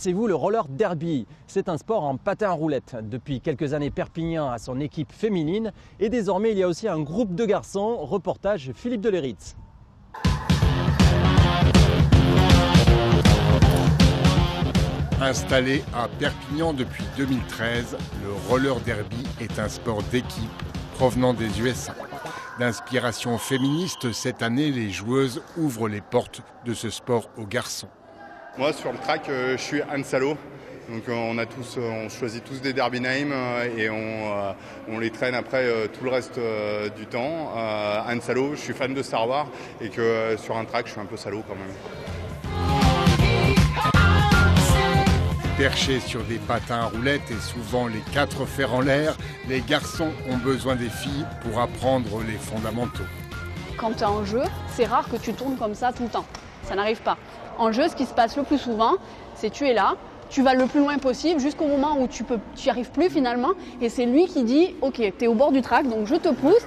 Connaissez-vous le roller derby? C'est un sport en patin à roulettes. Depuis quelques années, Perpignan a son équipe féminine et désormais il y a aussi un groupe de garçons. Reportage Philippe Deléritz. Installé à Perpignan depuis 2013, le roller derby est un sport d'équipe provenant des USA. D'inspiration féministe, cette année, les joueuses ouvrent les portes de ce sport aux garçons. Moi, sur le track, je suis Han Solo. Donc, on choisit tous des derby names et on les traîne après tout le reste du temps. Han Solo, je suis fan de Star Wars et que sur un track, je suis un peu salaud quand même. Perchés sur des patins à roulettes et souvent les 4 fers en l'air, les garçons ont besoin des filles pour apprendre les fondamentaux. Quand tu es en jeu, c'est rare que tu tournes comme ça tout le temps. Ça n'arrive pas. En jeu, ce qui se passe le plus souvent, c'est tu es là, tu vas le plus loin possible jusqu'au moment où tu n'y arrives plus finalement. Et c'est lui qui dit « Ok, tu es au bord du track, donc je te pousse ».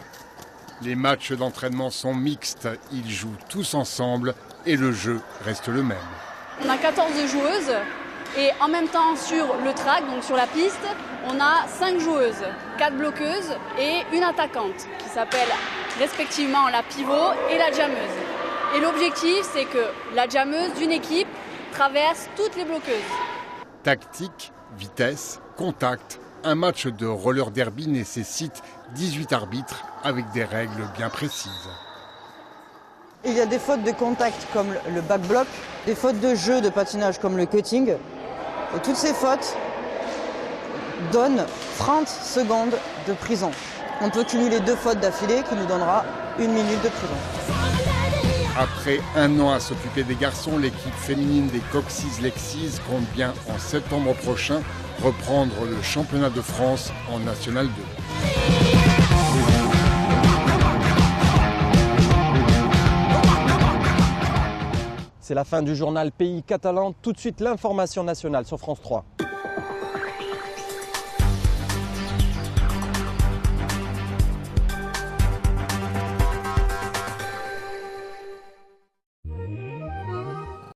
Les matchs d'entraînement sont mixtes, ils jouent tous ensemble et le jeu reste le même. On a 14 joueuses. Et en même temps, sur le track, donc sur la piste, on a 5 joueuses, 4 bloqueuses et une attaquante qui s'appelle respectivement la pivot et la jammeuse. Et l'objectif, c'est que la jammeuse d'une équipe traverse toutes les bloqueuses. Tactique, vitesse, contact. Un match de roller derby nécessite 18 arbitres avec des règles bien précises. Il y a des fautes de contact comme le back block, des fautes de jeu de patinage comme le cutting. Et toutes ces fautes donnent 30 secondes de prison. On peut cumuler 2 fautes d'affilée qui nous donnera 1 minute de prison. Après un an à s'occuper des garçons, l'équipe féminine des Coccy's Lexys compte bien en septembre prochain reprendre le championnat de France en National 2. C'est la fin du journal Pays Catalan. Tout de suite l'information nationale sur France 3.